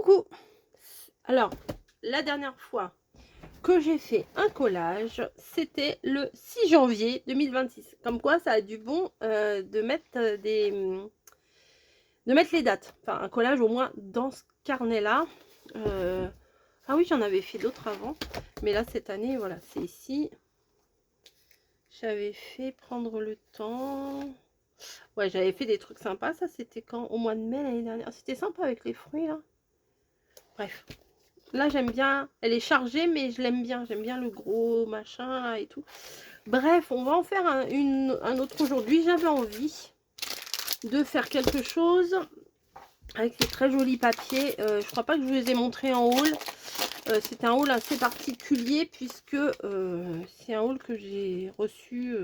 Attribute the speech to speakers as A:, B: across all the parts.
A: Coucou! Alors, la dernière fois que j'ai fait un collage, c'était le 6 janvier 2026. Comme quoi, ça a du bon de mettre de mettre les dates. Enfin, un collage au moins dans ce carnet-là. Ah oui, j'en avais fait d'autres avant. Mais là, cette année, voilà, c'est ici. J'avais fait prendre le temps. Ouais, j'avais fait des trucs sympas. Ça, c'était quand? Au mois de mai l'année dernière. C'était sympa avec les fruits, là. Bref. Là, j'aime bien. Elle est chargée, mais je l'aime bien. J'aime bien le gros machin là et tout. Bref, on va en faire un autre aujourd'hui. J'avais envie de faire quelque chose avec ces très jolis papiers. Je crois pas que je vous les ai montrés en haul. C'est un haul assez particulier puisque c'est un haul que j'ai reçu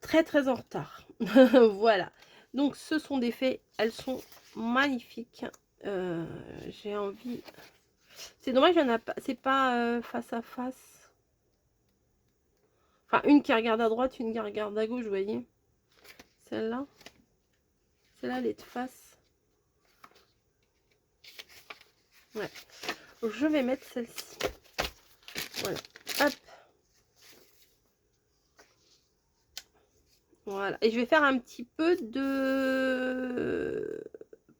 A: très en retard. Voilà. Donc, ce sont des faits. Elles sont magnifiques. J'ai envie... C'est dommage, il y en a pas, c'est pas face à face. Enfin, une qui regarde à droite, une qui regarde à gauche, vous voyez. Celle-là. Celle-là, elle est de face. Ouais. Je vais mettre celle-ci. Voilà. Hop. Voilà. Et je vais faire un petit peu de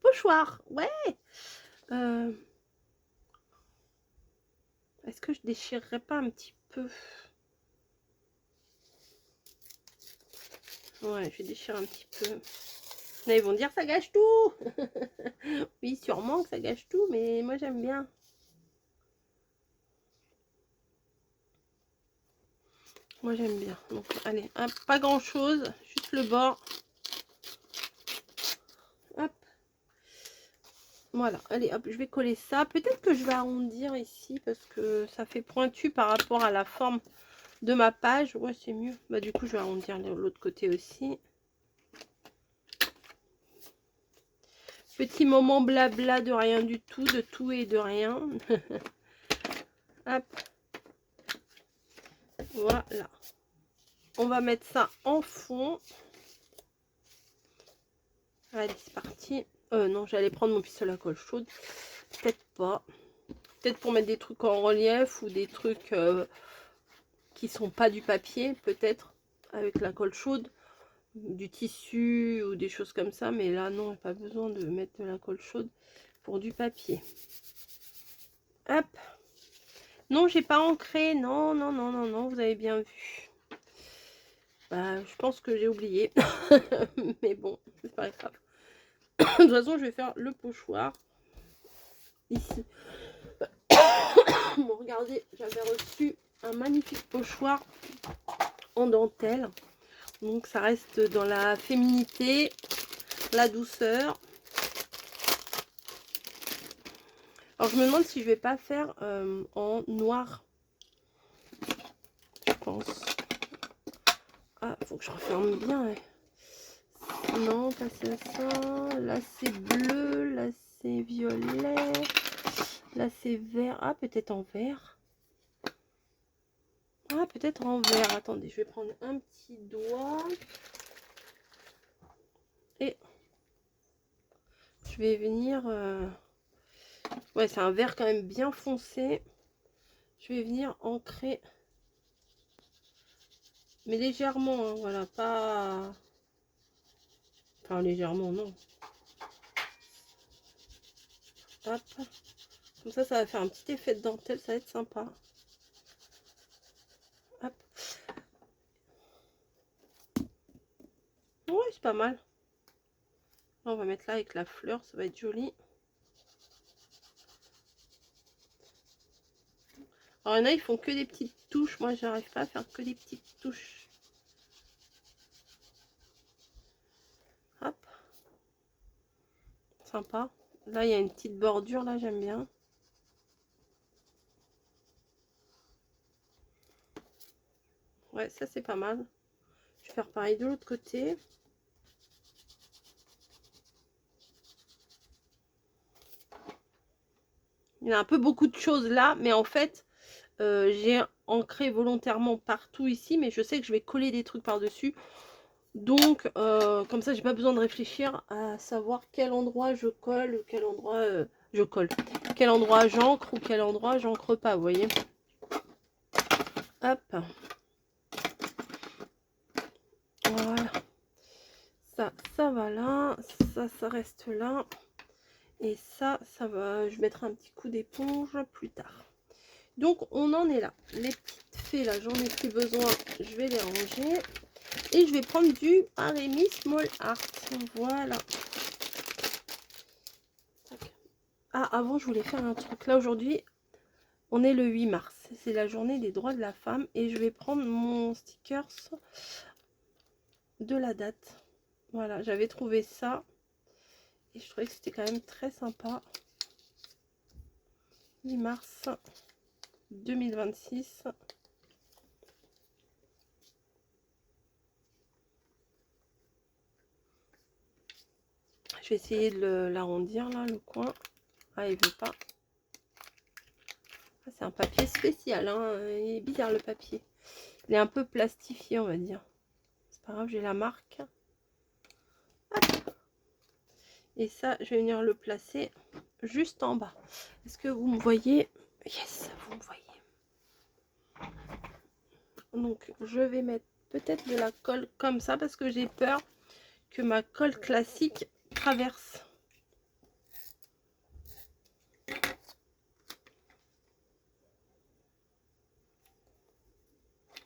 A: pochoir. Ouais. Est-ce que je déchirerais pas un petit peu? Ouais, je vais déchirer un petit peu. Là, ils vont dire ça gâche tout. Oui, sûrement que ça gâche tout, mais moi j'aime bien. Moi j'aime bien. Donc allez, hop, pas grand chose, juste le bord. Hop. Voilà, allez hop, je vais coller ça. Peut-être que je vais arrondir ici parce que ça fait pointu par rapport à la forme de ma page. Ouais, c'est mieux. Bah du coup, je vais arrondir de l'autre côté aussi. Petit moment blabla de rien du tout, de tout et de rien. Hop. Voilà. On va mettre ça en fond. Allez, c'est parti. Non, j'allais prendre mon pistolet à colle chaude. Peut-être pas. Peut-être pour mettre des trucs en relief ou des trucs qui sont pas du papier, peut-être, avec la colle chaude, du tissu ou des choses comme ça. Mais là, non, pas besoin de mettre de la colle chaude pour du papier. Hop. Non, j'ai pas ancré. Non, vous avez bien vu. Bah, je pense que j'ai oublié. Mais bon, c'est pas grave. De toute façon, je vais faire le pochoir. Ici. Bon, regardez, j'avais reçu un magnifique pochoir en dentelle. Donc, ça reste dans la féminité, la douceur. Alors, je me demande si je vais pas faire en noir. Je pense. Ah, faut que je referme bien. Ouais. Non, pas ça. Là, c'est bleu. Là, c'est violet. Là, c'est vert. Ah, peut-être en vert. Ah, peut-être en vert. Attendez, je vais prendre un petit doigt. Et je vais venir... Ouais, c'est un vert quand même bien foncé. Je vais venir ancrer. Mais légèrement, hein, voilà, pas... Enfin, légèrement, non. Hop. Comme ça va faire un petit effet de dentelle, ça va être sympa. Hop. Ouais, c'est pas mal. Là, on va mettre là avec la fleur, ça va être joli. Alors, il y en a, ils font que des petites touches. Moi, j'arrive pas à faire que des petites touches. Hop. Sympa. Là, il y a une petite bordure, là, j'aime bien. Ouais, ça, c'est pas mal. Je vais faire pareil de l'autre côté. Il y a un peu beaucoup de choses là, mais en fait, j'ai ancré volontairement partout ici, mais je sais que je vais coller des trucs par-dessus. Donc, comme ça, j'ai pas besoin de réfléchir à savoir quel endroit je colle, quel endroit je colle, quel endroit j'encre ou quel endroit j'encre pas, vous voyez. Hop. Voilà. Ça va là. Ça reste là. Et ça va. Je mettrai un petit coup d'éponge plus tard. Donc, on en est là. Les petites fées, là, j'en ai plus besoin. Je vais les ranger. Et je vais prendre du Paremy Small Art. Voilà. Ah, avant, je voulais faire un truc. Là, aujourd'hui, on est le 8 mars. C'est la journée des droits de la femme. Et je vais prendre mon stickers de la date. Voilà, j'avais trouvé ça. Et je trouvais que c'était quand même très sympa. 8 mars 2026. Je vais essayer de l'arrondir là, le coin. Ah, il veut pas. Ah, c'est un papier spécial, hein. Il est bizarre le papier. Il est un peu plastifié, on va dire. C'est pas grave, j'ai la marque. Hop. Et ça, je vais venir le placer juste en bas. Est-ce que vous me voyez? Yes, vous me voyez. Donc, je vais mettre peut-être de la colle comme ça parce que j'ai peur que ma colle classique traverse.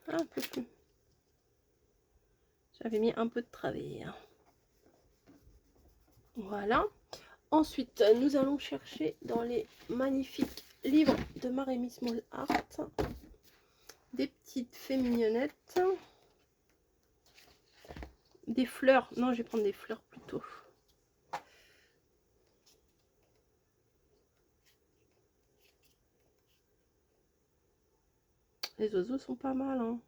A: Un peu plus. J'avais mis un peu de travers. Voilà. Ensuite, nous allons chercher dans les magnifiques livres de Paremy Small Art des petites fées mignonnettes. Des fleurs. Non, je vais prendre des fleurs plutôt. Les oiseaux sont pas mal, hein.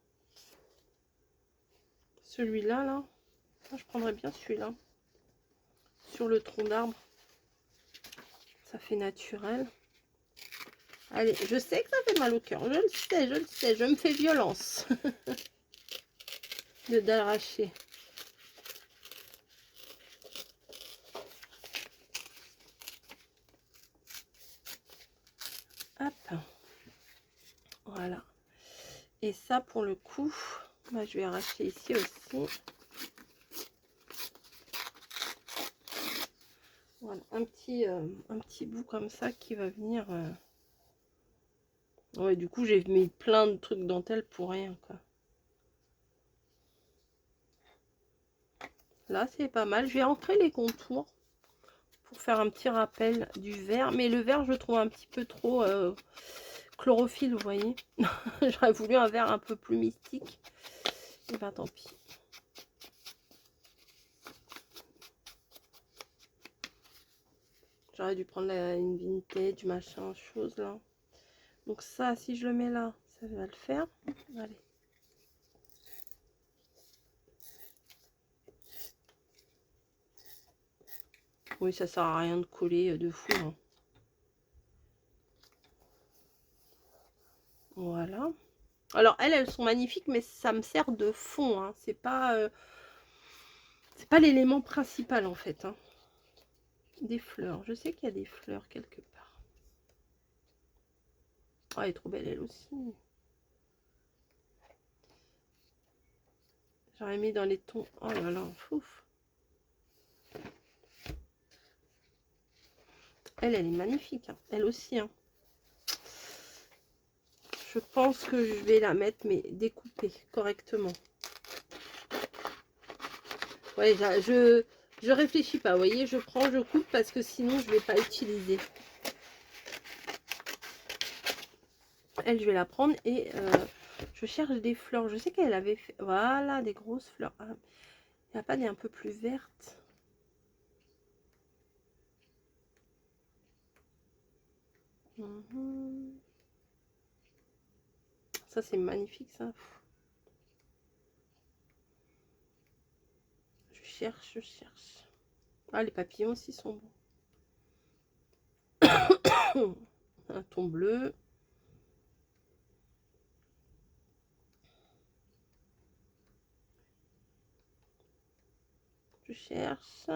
A: Celui-là, là. Je prendrais bien celui-là. Sur le tronc d'arbre. Ça fait naturel. Allez, je sais que ça fait mal au cœur. Je le sais, je le sais. Je me fais violence. d'arracher. Hop. Voilà. Et ça, pour le coup, bah, je vais arracher ici aussi. Voilà, un petit bout comme ça qui va venir. Ouais, du coup, j'ai mis plein de trucs dentelle pour rien, quoi. Là, c'est pas mal. Je vais ancrer les contours pour faire un petit rappel du vert. Mais le vert, je le trouve un petit peu trop chlorophylle, vous voyez. J'aurais voulu un vert un peu plus mystique. Et ben, tant pis. J'aurais dû prendre une vintage, machin, chose là. Donc ça, si je le mets là, ça va le faire. Allez. Oui, ça sert à rien de coller de fou, hein. Voilà. Alors, elles sont magnifiques, mais ça me sert de fond, hein. C'est pas l'élément principal, en fait, hein. Des fleurs. Je sais qu'il y a des fleurs quelque part. Oh, elle est trop belle, elle aussi. J'aurais mis dans les tons. Oh là là, fouf. Elle est magnifique, hein. Elle aussi, hein. Je pense que je vais la mettre, mais découpée correctement. Ouais, je réfléchis pas, vous voyez, je prends, je coupe parce que sinon je vais pas utiliser. Elle, je vais la prendre et je cherche des fleurs. Je sais qu'elle avait fait, voilà, des grosses fleurs. Ah, il n'y a pas des un peu plus vertes? Ça, c'est magnifique, ça. Je cherche, je cherche. Ah, les papillons aussi sont bons. Un ton bleu. Je cherche.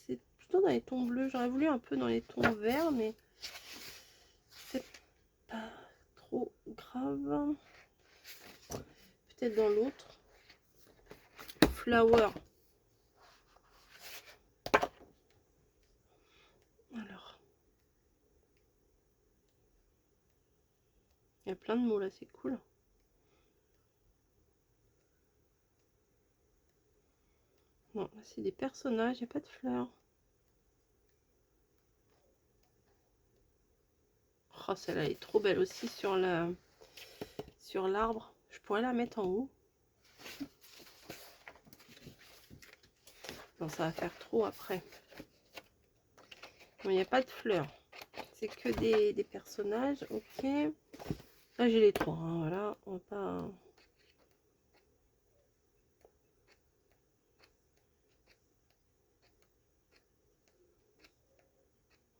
A: C'est plutôt dans les tons bleus. J'aurais voulu un peu dans les tons verts, mais c'est pas trop grave. Peut-être dans l'autre. Flower. Alors. Il y a plein de mots là, c'est cool. Non, c'est des personnages, il n'y a pas de fleurs. Oh, celle-là est trop belle aussi sur l'arbre. Je pourrais la mettre en haut. Non, ça va faire trop après. Bon, il n'y a pas de fleurs. C'est que des personnages. Ok. Là, j'ai les trois. Hein, voilà. On va pas...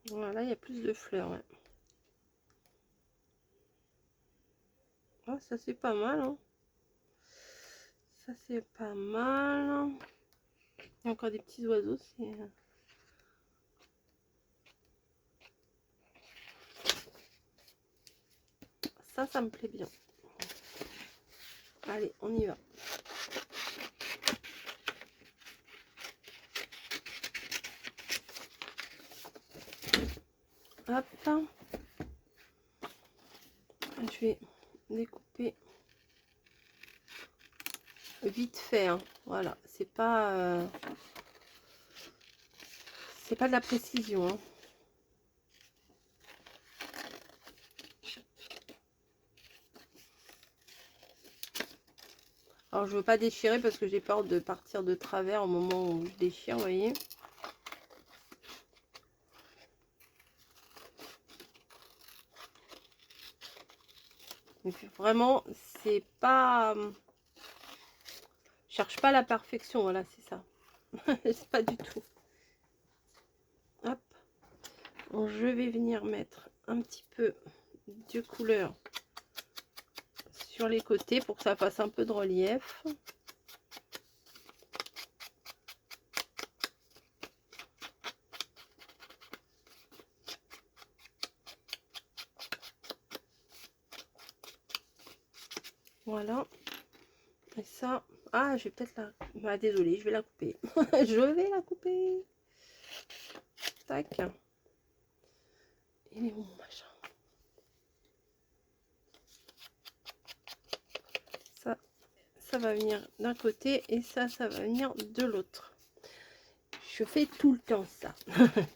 A: Voilà, il y a plus de fleurs. Ouais. Oh, ça, c'est pas mal. Hein. Ça, c'est pas mal. Il y a encore des petits oiseaux. Ça me plaît bien. Allez, on y va. Hop. Je vais découper vite fait. Hein. Voilà, c'est pas de la précision. Hein. Alors, je veux pas déchirer parce que j'ai peur de partir de travers au moment où je déchire, vous voyez. Donc, vraiment, c'est pas... Je cherche pas la perfection, voilà, c'est ça. C'est pas du tout. Hop. Bon, je vais venir mettre un petit peu de couleur sur les côtés pour que ça fasse un peu de relief. Voilà. Et ça, ah, je vais peut-être la... Ah, désolée, je vais la couper. Je vais la couper. Tac. Il est où mon machin? Ça va venir d'un côté et ça va venir de l'autre. Je fais tout le temps ça.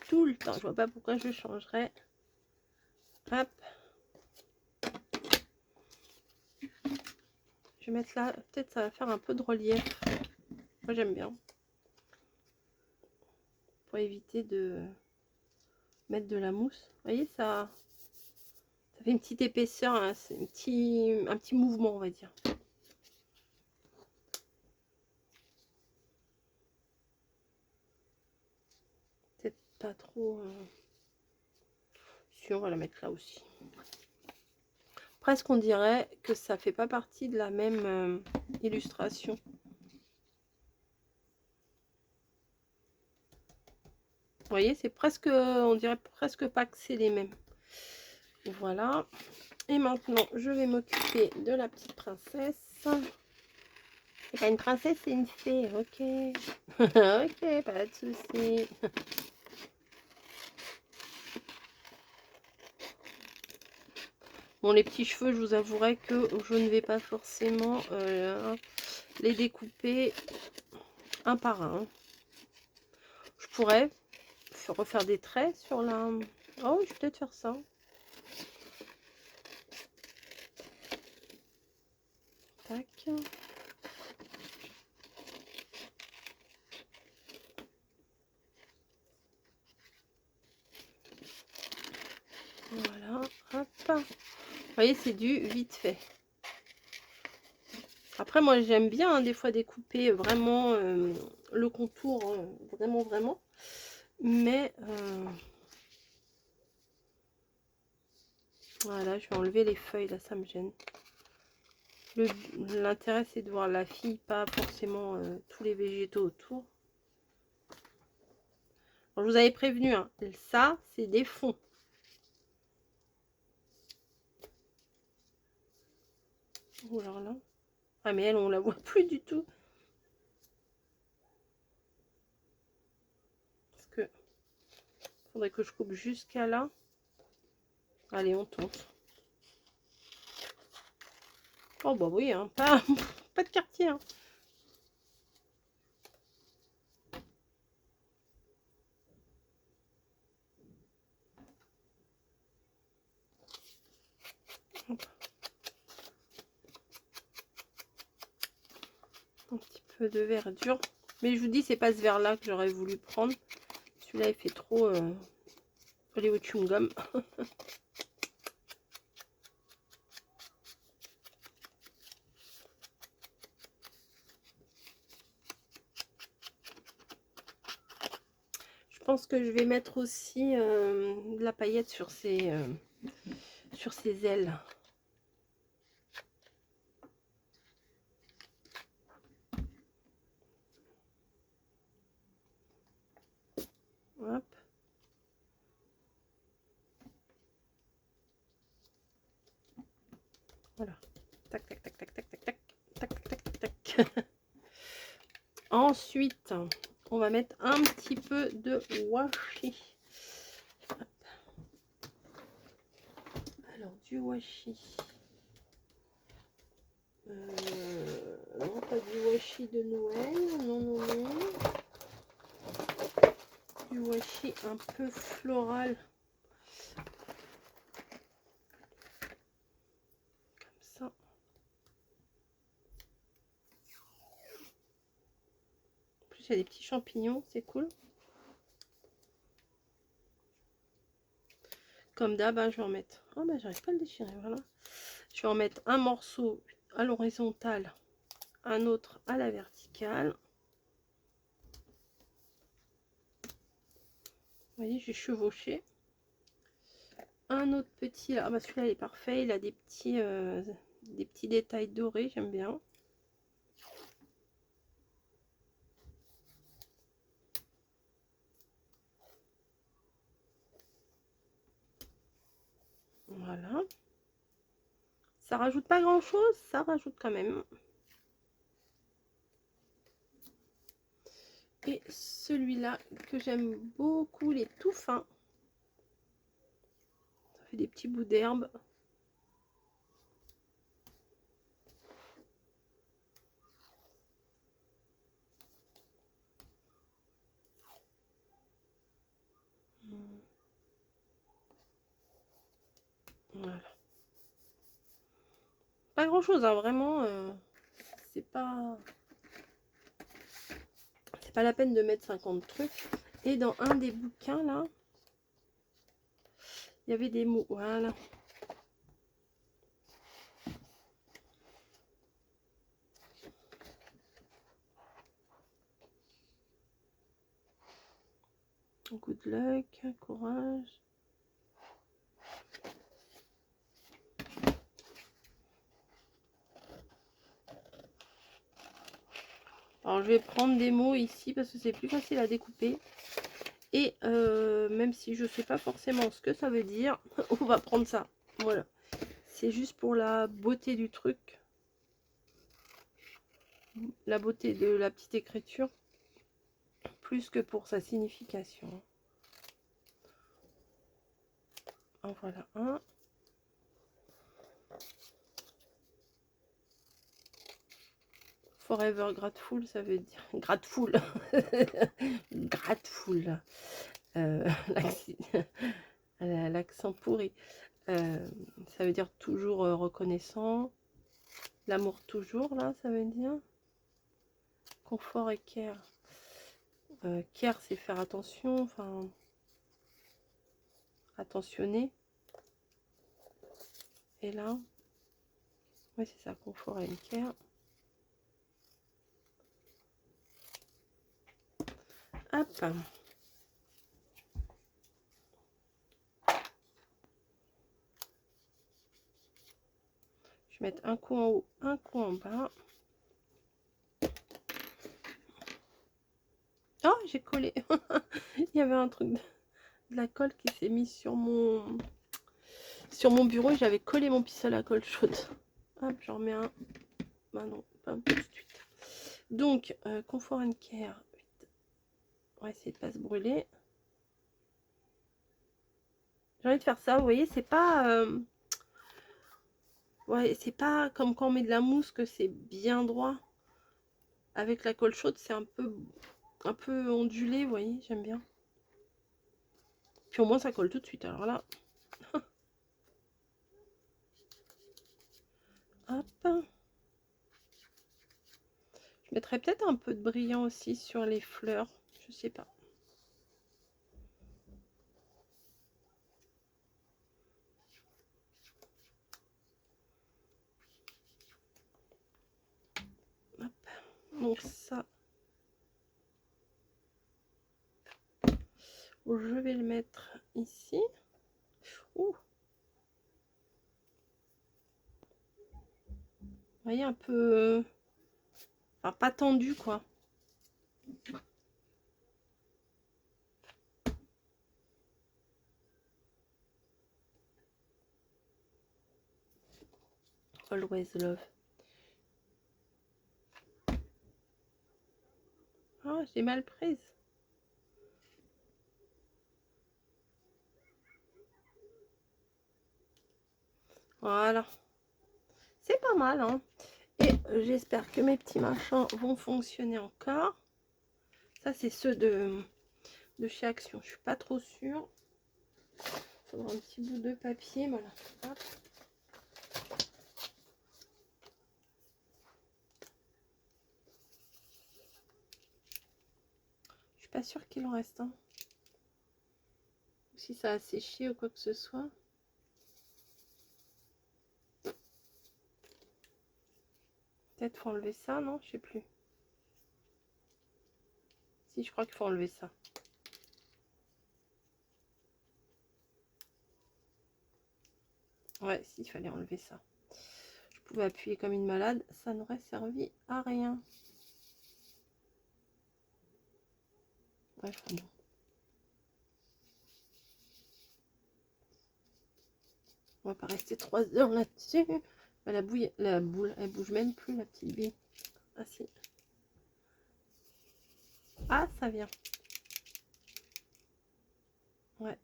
A: Tout le temps. Je vois pas pourquoi je changerais. Hop. Je vais mettre là. Peut-être ça va faire un peu de relief. Moi j'aime bien. Pour éviter de mettre de la mousse. Vous voyez, ça fait une petite épaisseur. Hein. C'est un petit mouvement, on va dire. Peut-être pas trop... Si, on va la mettre là aussi. Presque on dirait que ça fait pas partie de la même illustration. Vous voyez, c'est presque, on dirait presque pas que c'est les mêmes. Voilà. Et maintenant, je vais m'occuper de la petite princesse. C'est pas une princesse, c'est une fée. Ok. Ok, pas de souci. Bon, les petits cheveux, je vous avouerai que je ne vais pas forcément les découper un par un. Je pourrais refaire des traits sur la... Oh, je vais peut-être faire ça. Tac. Voilà, hop. Vous voyez, c'est du vite fait. Après, moi, j'aime bien hein, des fois découper vraiment le contour, vraiment. Mais voilà, je vais enlever les feuilles, là, ça me gêne. L'intérêt, c'est de voir la fille, pas forcément tous les végétaux autour. Alors, je vous avais prévenu, hein, ça, c'est des fonds. Oh là là. Ah, mais elle, on la voit plus du tout. Parce que faudrait que je coupe jusqu'à là. Allez, on tente. Oh bah oui, hein, pas, pas de quartier. Hein. Un petit peu de verdure. Mais je vous dis, c'est pas ce vert là que j'aurais voulu prendre. Celui-là, il fait trop Hollywood chewing gum. Je pense que je vais mettre aussi de la paillette sur ses ailes. Hop. Voilà. Tac, tac, tac, tac, tac, tac, tac, tac, tac, tac, tac, tac. Ensuite, on va mettre un petit peu de washi. Hop. Alors, du washi. Non, pas du washi de Noël. Non, non, non. Du washi un peu floral. Comme ça. En plus, il y a des petits champignons. C'est cool. Comme d'hab, je vais en mettre. Oh, bah, j'arrive pas à le déchirer. Voilà. Je vais en mettre un morceau à l'horizontale, un autre à la verticale. Vous voyez, j'ai chevauché. Un autre petit là, ah bah celui-là il est parfait, il a des petits détails dorés, j'aime bien. Voilà. Ça rajoute pas grand chose, ça rajoute quand même. Et celui-là que j'aime beaucoup, il est tout fin. Ça fait des petits bouts d'herbe. Voilà. Pas grand chose, hein, vraiment. C'est pas la peine de mettre 50 trucs. Et dans un des bouquins là, il y avait des mots. Voilà. Good luck, courage. Alors je vais prendre des mots ici parce que c'est plus facile à découper. Et même si je sais pas forcément ce que ça veut dire, on va prendre ça. Voilà. C'est juste pour la beauté du truc. La beauté de la petite écriture. Plus que pour sa signification. En voilà un. Forever grateful, ça veut dire... Grateful. Grateful. L'accent pourri. Ça veut dire toujours reconnaissant. L'amour toujours, là, ça veut dire. Confort et care. Care, c'est faire attention, enfin... attentionner. Et là, ouais, c'est ça, confort et care. Hop. Je vais mettre un coup en haut, un coup en bas. Oh, j'ai collé. Il y avait un truc de la colle qui s'est mis sur mon bureau et j'avais collé mon pistolet à colle chaude. Hop, j'en remets un. Bah non, pas tout de suite. Donc, Comfort and Care. On va essayer de pas se brûler. J'ai envie de faire ça, vous voyez, c'est pas... ouais, c'est pas comme quand on met de la mousse que c'est bien droit. Avec la colle chaude, c'est un peu ondulé, vous voyez, j'aime bien. Puis au moins, ça colle tout de suite, alors là... Hop. Je mettrais peut-être un peu de brillant aussi sur les fleurs, je sais pas. Hop. Donc ça, je vais le mettre ici. Ouh. Vous voyez, un peu... enfin, pas tendu, quoi. Always love. Ah, j'ai mal prise. Voilà. C'est pas mal, hein. Et j'espère que mes petits machins vont fonctionner encore. Ça, c'est ceux de chez Action. Je suis pas trop sûre. Il faudra un petit bout de papier. Voilà. Hop. Je suis pas sûre qu'il en reste un. Si ça a séché ou quoi que ce soit. Peut-être faut enlever ça, non? Je sais plus. Si, je crois qu'il faut enlever ça. Ouais, si, il fallait enlever ça. Je pouvais appuyer comme une malade, ça n'aurait servi à rien. Ouais, bon. On va pas rester 3 heures là-dessus. Bah, la boule, elle bouge même plus, la petite bille. Ah si. Ah, ça vient. Ouais.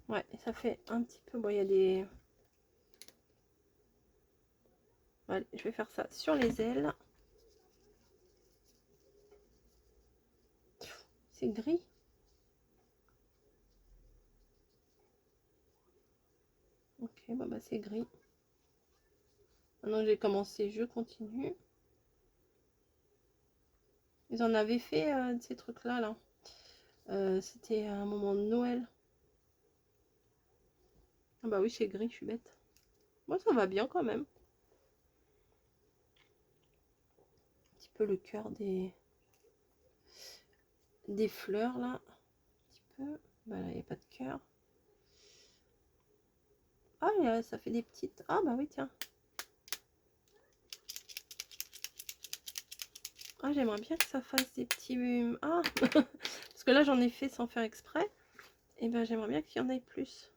A: Ouais, ça fait un petit peu... Bon, il y a des... Allez, je vais faire ça sur les ailes. C'est gris. Ok, bah c'est gris. Maintenant que j'ai commencé, je continue. Ils en avaient fait de ces trucs-là, là. C'était un moment de Noël. Ah bah oui, c'est gris, je suis bête. Moi, ça va bien quand même. Un petit peu le cœur des fleurs, là. Un petit peu. Bah là, il n'y a pas de cœur. Ah, ça fait des petites... Ah bah oui, tiens. Ah, j'aimerais bien que ça fasse des petits... Ah parce que là, j'en ai fait sans faire exprès. Et ben, j'aimerais bien qu'il y en ait plus.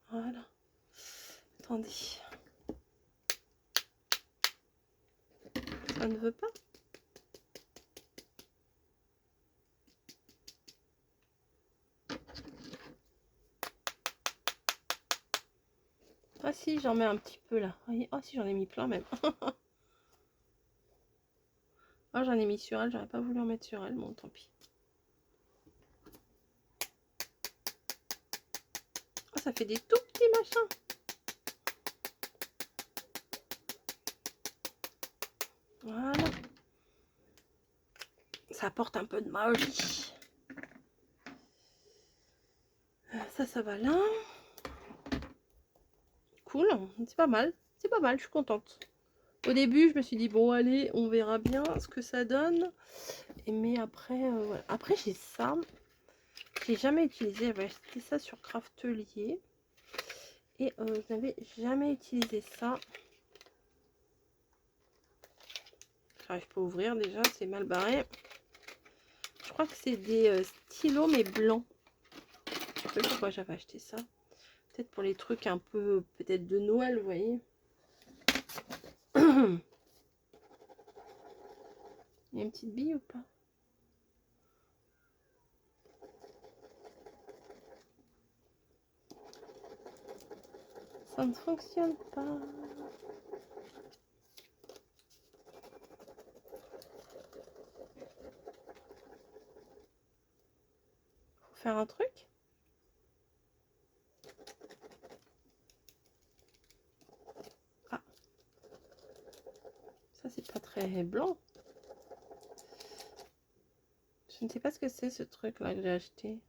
A: Voilà. Attendez. Ça ne veut pas. Ah si, j'en mets un petit peu là. Ah si, j'en ai mis plein même. Ah, j'en ai mis sur elle, j'aurais pas voulu en mettre sur elle. Bon, tant pis. Ah, ça fait des tout petits machins. Voilà. Ça apporte un peu de magie. Ça va là. Cool, c'est pas mal. C'est pas mal, je suis contente. Au début, je me suis dit, bon, allez, on verra bien ce que ça donne. Mais après, voilà. Après, j'ai ça. J'ai jamais utilisé. J'avais acheté ça sur Craftelier. Et je n'avais jamais utilisé ça. J'arrive pas à ouvrir déjà, c'est mal barré. Je crois que c'est des stylos mais blancs. Je sais pas pourquoi j'avais acheté ça. Peut-être pour les trucs un peu, peut-être de Noël, vous voyez. Il y a une petite bille ou pas? Ça ne fonctionne pas. Faut faire un truc. Ah. Ça, c'est pas très blanc. Je ne sais pas ce que c'est ce truc là que j'ai acheté.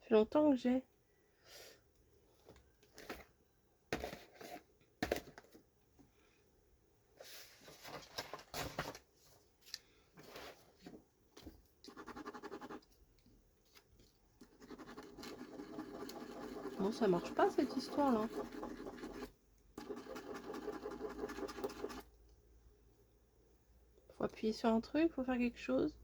A: Ça fait longtemps que j'ai. Bon, ça marche pas cette histoire là. Faut appuyer sur un truc, faut faire quelque chose.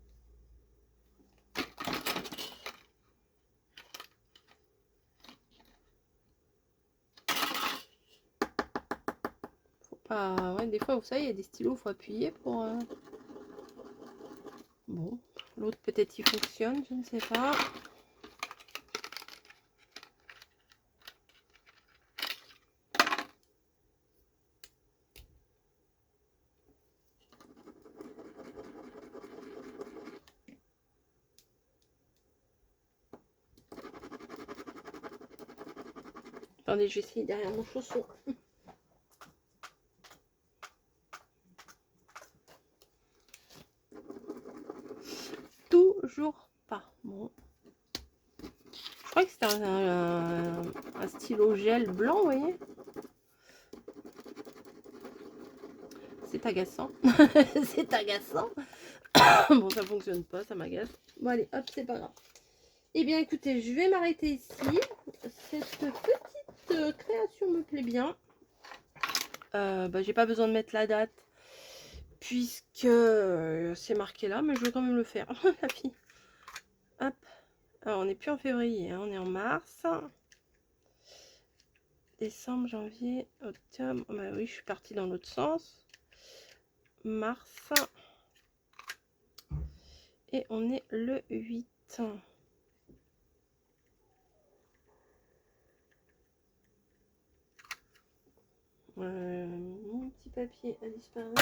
A: Faut pas. Ouais, des fois, vous savez, il y a des stylos, faut appuyer pour. Bon, l'autre peut-être il fonctionne, je ne sais pas. Attendez, je vais essayer derrière mon chausson. Toujours pas. Bon. Je crois que c'était un stylo gel blanc, vous voyez. C'est agaçant. C'est agaçant. Bon, ça fonctionne pas, ça m'agace. Bon, allez, hop, c'est pas grave. Eh bien, écoutez, je vais m'arrêter ici. Cette petite création me plaît bien. J'ai pas besoin de mettre la date puisque c'est marqué là, mais je vais quand même le faire. La fille. Hop. Alors, on n'est plus en février, hein, on est en mars. Décembre, janvier, octobre. Bah oui, je suis partie dans l'autre sens. Mars. Et on est le 8. Mon petit papier a disparu.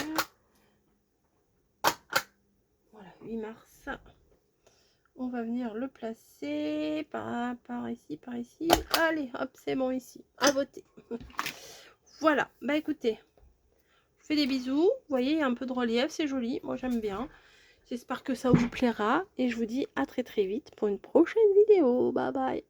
A: Voilà, 8 mars. On va venir le placer par ici, par ici. Allez, hop, c'est bon ici. À voter. Voilà, bah écoutez, je fais des bisous. Vous voyez, il y a un peu de relief, c'est joli. Moi, j'aime bien. J'espère que ça vous plaira. Et je vous dis à très très vite pour une prochaine vidéo. Bye bye.